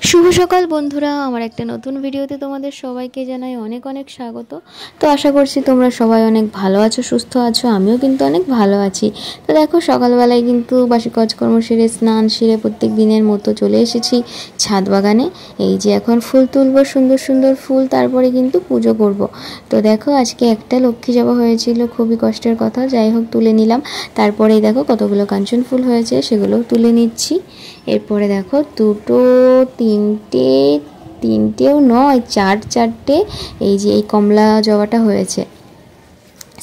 শুভ সকাল বন্ধুরা, আমার একটা নতুন ভিডিওতে তোমাদের সবাইকে জানাই অনেক অনেক স্বাগত। তো আশা করছি তোমরা সবাই অনেক ভালো আছো, সুস্থ আছো। আমিও কিন্তু অনেক ভালো আছি। তো দেখো, সকালবেলায় কিন্তু বাসি কাজকর্ম সেরে স্নান সেরে প্রত্যেক দিনের মতো চলে এসেছি ছাদ বাগানে। এই যে এখন ফুল তুলবো, সুন্দর সুন্দর ফুল, তারপরে কিন্তু পুজো করব। তো দেখো, আজকে একটা লক্ষ্মী জবা হয়েছিল, খুবই কষ্টের কথা, যাই হোক তুলে নিলাম। তারপরেই দেখো কতগুলো কাঞ্চন ফুল হয়েছে, সেগুলোও তুলে নিচ্ছি। এরপরে দেখো দুটো, তিনটেও নয়, চারটে এই যে এই কমলা জবাটা হয়েছে।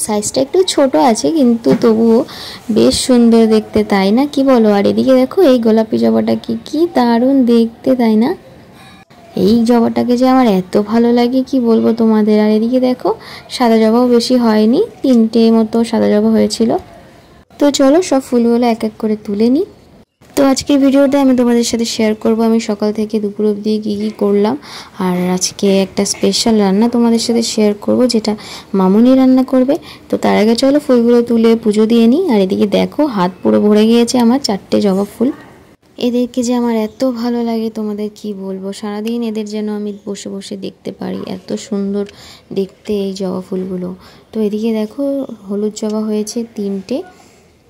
সাইজটা একটু ছোট আছে, কিন্তু তবুও বেশ সুন্দর দেখতে, তাই না? কি বলো? আর এদিকে দেখো এই গোলাপি জবাটা কি দারুণ দেখতে, তাই না? এই জবাটাকে যে আমার এত ভালো লাগে কি বলবো তোমাদের। আর এদিকে দেখো সাদা জবাও বেশি হয়নি, তিনটে মতো সাদা জবা হয়েছিল। তো চলো সব ফুলগুলো এক এক করে তুলে নিই। তো আজকের ভিডিওতে আমি তোমাদের সাথে শেয়ার করব আমি সকাল থেকে দুপুর অবধি কী করলাম। আর আজকে একটা স্পেশাল রান্না তোমাদের সাথে শেয়ার করব, যেটা মামুনি রান্না করবে। তো তার আগে চলো ফুলগুলো তুলে পুজো দিয়ে নিই। আর এদিকে দেখো হাত পুরো ভরে গিয়েছে আমার 4টে জবা ফুল। এদেরকে যে আমার এত ভালো লাগে তোমাদের কি বলবো। সারাদিন এদের যেন আমি বসে বসে দেখতে পারি, এত সুন্দর দেখতে এই জবা ফুলগুলো। তো এদিকে দেখো হলুদ জবা হয়েছে 3টে।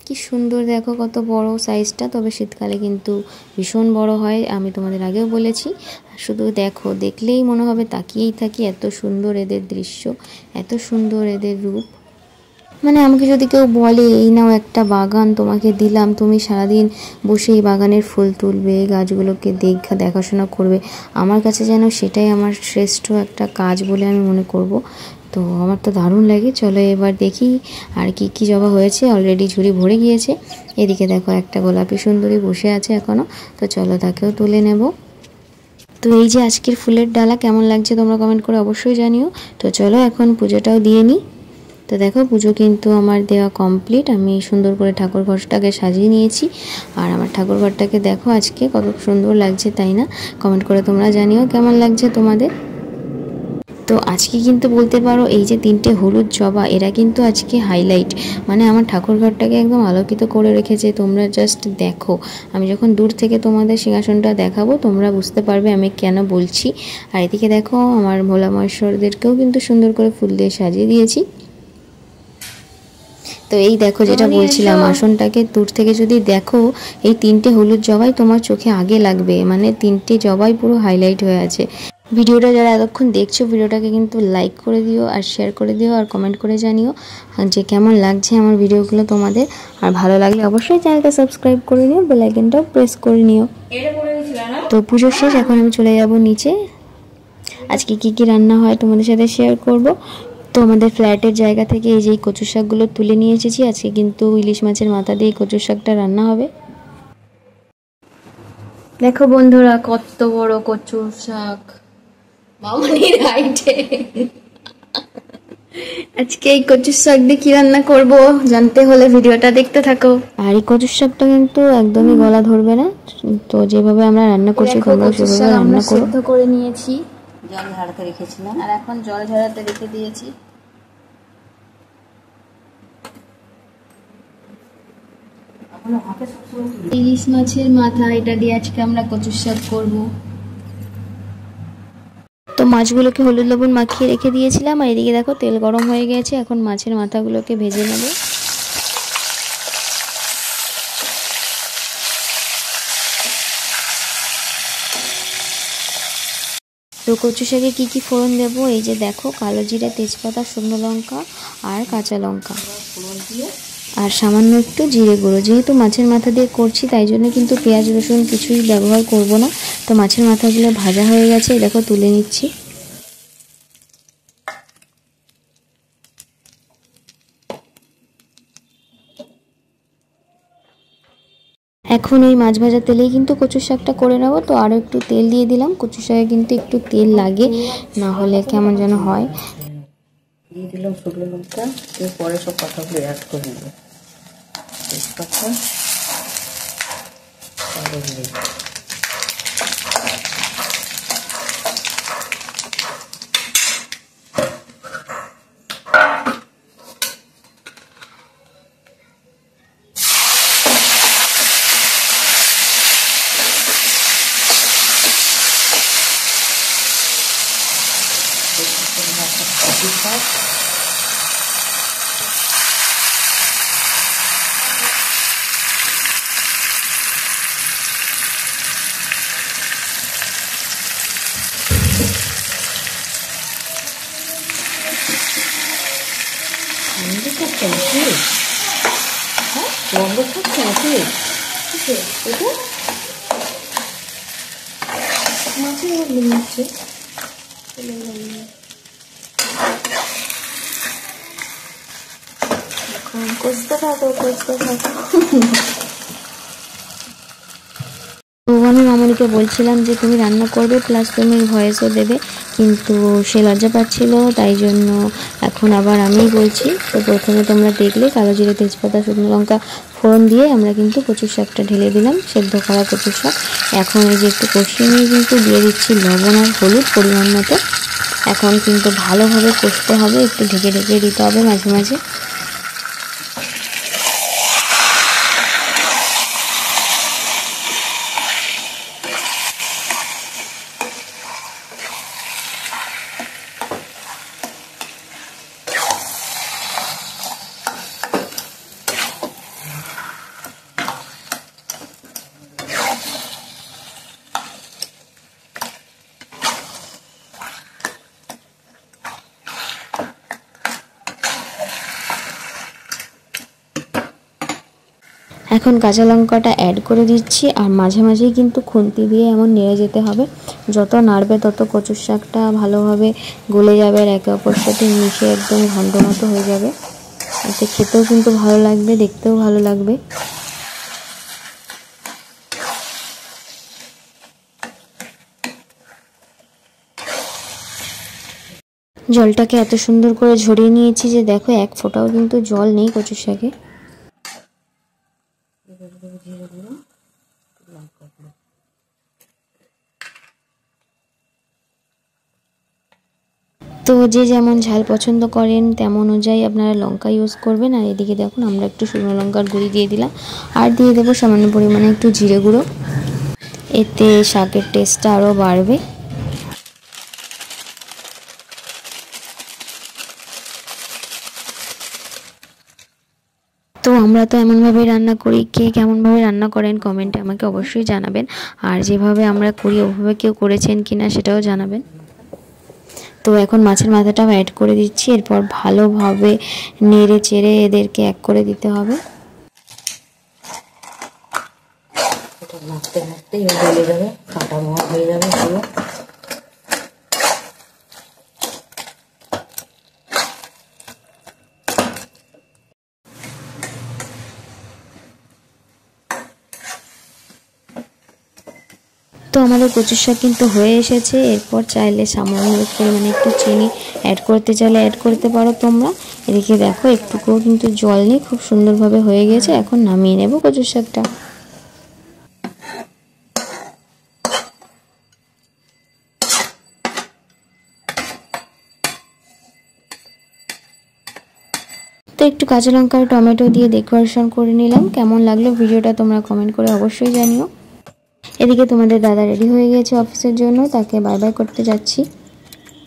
কি সুন্দর দেখো, কত বড় সাইজটা। তবে শীতকালে কিন্তু ভীষণ বড় হয়, আমি তোমাদের আগেও বলেছি। শুধু দেখো, দেখলেই মনে হবে তাকিয়েই থাকি, এত সুন্দর এদের দৃশ্য, এত সুন্দর এদের রূপ। মানে আমাকে যদি কেউ বলে এই নাও একটা বাগান তোমাকে দিলাম, তুমি সারাদিন বসে এই বাগানের ফুল তুলবে, গাছগুলোকে দেখাশোনা করবে, আমার কাছে যেন সেটাই আমার শ্রেষ্ঠ একটা কাজ বলে আমি মনে করব। তো আমার তো দারুণ লাগে। চলো এবার দেখি আর কি জবা হয়েছে। অলরেডি ঝুড়ি ভরে গিয়েছে। এদিকে দেখো একটা গোলাপি সুন্দরী বসে আছে এখনও। তো চলো তাকেও তুলে নেব। তো এই যে আজকের ফুলের ডালা কেমন লাগছে তোমরা কমেন্ট করে অবশ্যই জানিও। তো চলো এখন পুজোটাও দিয়ে নিই। তো দেখো পুজো কিন্তু আমার দেওয়া কমপ্লিট। আমি সুন্দর করে ঠাকুর ঘরটাকে সাজিয়ে নিয়েছি। আর আমার ঠাকুর ঘরটাকে দেখো আজকে কত সুন্দর লাগছে, তাই না? কমেন্ট করে তোমরা জানিও কেমন লাগছে তোমাদের। তো আজকে কিন্তু বলতে পারো এই যে 3টে হলুদ জবা, এরা কিন্তু আজকে হাইলাইট, মানে আমার ঠাকুর ঘরটাকে একদম আলোকিত করে রেখেছে। তোমরা জাস্ট দেখো, আমি যখন দূর থেকে তোমাদের সিংহাসনটা দেখাবো তোমরা বুঝতে পারবে আমি কেন বলছি। আর এদিকে দেখো আমার ভোলা মহেশ্বরদেরকেও কিন্তু সুন্দর করে ফুল দিয়ে সাজিয়ে দিয়েছি। তো এই দেখো যেটা বলছিলাম, আসনটাকে দূর থেকে যদি দেখো, এই 3টে হলুদ জবাই তোমার চোখে আগে লাগবে, মানে 3টে জবাই পুরো হাইলাইট হয়ে আছে। ভিডিওটা যারা এতক্ষণ দেখছো, ভিডিওটাকে কিন্তু লাইক করে দিও আর শেয়ার করে দিও আর কমেন্ট করে জানিও যে কেমন লাগছে আমার ভিডিওগুলো তোমাদের। আর ভালো লাগলে অবশ্যই চ্যানেলটা সাবস্ক্রাইব করে নিও, বেল আইকনটাও প্রেস করে নিও। তো পুজো শেষ, এখন আমি চলে যাব নিচে। আজকে কি রান্না হয় তোমাদের সাথে শেয়ার করব। তো আমাদের ফ্ল্যাটের জায়গা থেকে এই যে কচু শাকগুলো তুলে নিয়ে এসেছি। আজকে কিন্তু ইলিশ মাছের মাথা দিয়ে কচু শাকটা রান্না হবে। দেখো বন্ধুরা কত বড় কচু শাক, মামনির হাইটে। আজকে এই কচু শাক দিয়ে কি রান্না করব জানতে হলে ভিডিওটা দেখতে থাকো। আর এই কচু শাকটা কিন্তু একদমই গলা ধরবে না। তো যেভাবে আমরা রান্না করছি তোমরা সেভাবে রান্না করো। সিদ্ধ করে নিয়েছি, জল ঝরাতে রেখেছিলাম, আর এখন জল ঝরাতে রেখে দিয়েছি। ইলিশ মাছের মাথা, এটা দিয়ে আজকে আমরা কচুর শাক করব। তো মাছগুলোকে হলুদ লবণ মাখিয়ে রেখে দিয়েছিলাম। আর এদিকে দেখো তেল গরম হয়ে গেছে, এখন মাছের মাথাগুলোকে ভেজে নেব। তো কচু শাকে কি ফোড়ন দেব, এই যে দেখো কালো জিরা, তেজপাতা, শুকনো লঙ্কা আর কাঁচা লঙ্কা, আর সামান্য একটু জিরে গুঁড়ো। যেহেতু মাছের মাথা দিয়ে করছি তাই জন্য কিন্তু পেঁয়াজ রসুন কিছুই ব্যবহার করব না। তো মাছের মাথাগুলো ভাজা হয়ে গেছে, দেখো তুলে নিচ্ছি। এখন ওই মাছ ভাজা তেলেই কিন্তু কচু শাকটা করে নেবো। তো আরও একটু তেল দিয়ে দিলাম, কচু শাকে কিন্তু একটু তেল লাগে, না হলে কেমন যেন হয়। দিয়ে দিলাম শুকনো লঙ্কা, পরে সব পাতাগুলো অ্যাড করে দেবো। তেজপাতা, কালো জিরে। কচু শাক, গন্ধ থাকছে নাকি? এটা মাছের মধ্যে হচ্ছে। কষতে থাকো, কষতে থাকো। তো আমি মামনিকে বলছিলাম যে তুমি রান্না করবে প্লাস তুমি ভয়েসও দেবে, কিন্তু সে লজ্জা পাচ্ছিল, তাই জন্য এখন আবার আমিই বলছি। তো প্রথমে তোমরা দেখলে কালো জিরে, তেজপাতা, শুকনো লঙ্কা ফোড়ন দিয়ে আমরা কিন্তু কচুর শাকটা ঢেলে দিলাম, সেদ্ধ করা কচুর শাক। এখন এই যে একটু কষিয়ে নিয়ে কিন্তু দিয়ে দিচ্ছি লবণ আর হলুদ পরিমাণ মতো। এখন কিন্তু ভালোভাবে কষতে হবে, একটু ঢেকে ঢেকে দিতে হবে মাঝে মাঝে। এখন কাঁচা লঙ্কাটা অ্যাড করে দিচ্ছি, আর মাঝে মাঝেই কিন্তু খুন্তি দিয়ে এমন নেড়ে যেতে হবে। যত নাড়বে তত কচুর শাকটা ভালোভাবে গলে যাবে আর একে অপর সাথে মিশে একদম ঘন্ট মতো হয়ে যাবে। এতে খেতেও কিন্তু ভালো লাগবে, দেখতেও ভালো লাগবে। জলটাকে এত সুন্দর করে ঝরিয়ে নিয়েছি যে দেখো এক ফোঁটাও কিন্তু জল নেই কচুর শাকে। তো যে যেমন ঝাল পছন্দ করেন তেমন অনুযায়ী আপনারা লঙ্কা ইউজ করবেন। আর এদিকে দেখুন আমরা একটু শুকনো লঙ্কার গুঁড়ি দিয়ে দিলাম, আর দিয়ে দেবো সামান্য পরিমাণে একটু জিরে গুঁড়ো, এতে শাকের টেস্টটা আরও বাড়বে। তো আমরা তো এমনভাবেই রান্না করি, কে কেমনভাবে রান্না করেন কমেন্টে আমাকে অবশ্যই জানাবেন। আর যেভাবে আমরা করি ওভাবে কেউ করেছেন কিনা সেটাও জানাবেন। তো এখন মাছের মাথাটাও অ্যাড করে দিচ্ছি, এরপর ভালোভাবে নেড়ে চেড়ে এদেরকে এক করে দিতে হবে। এটা নাড়তে নাড়তেই গলে যাবে, কাঁটা মাছ হয়ে যাবে পুরো। তো আমাদের কচুর শাক কিন্তু হয়ে এসেছে। এরপর চাইলে সামান্য পরিমাণে একটু চিনি অ্যাড করতে চাইলে অ্যাড করতে পারো তোমরা। এদিকে দেখো একটুকুও কিন্তু জল নেই, খুব সুন্দরভাবে হয়ে গেছে। এখন নামিয়ে নেব কচুর শাকটা। তো একটু কাঁচা লঙ্কা আর টমেটো দিয়ে ডেকোরেশন করে নিলাম। কেমন লাগলো ভিডিওটা তোমরা কমেন্ট করে অবশ্যই জানিও। এদিকে তোমাদের দাদা রেডি হয়ে গেছে অফিসের জন্য, তাকে বাই বাই করতে যাচ্ছি।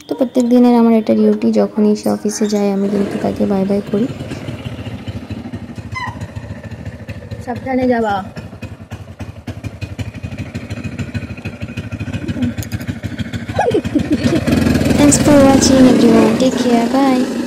তো প্রত্যেক দিনের আমার এটা ডিউটি, যখনই সে অফিসে যায় আমি কিন্তু তাকে বাই বাই করি। সাবধানে যাবা। Thanks for watching everyone. Take care. Bye.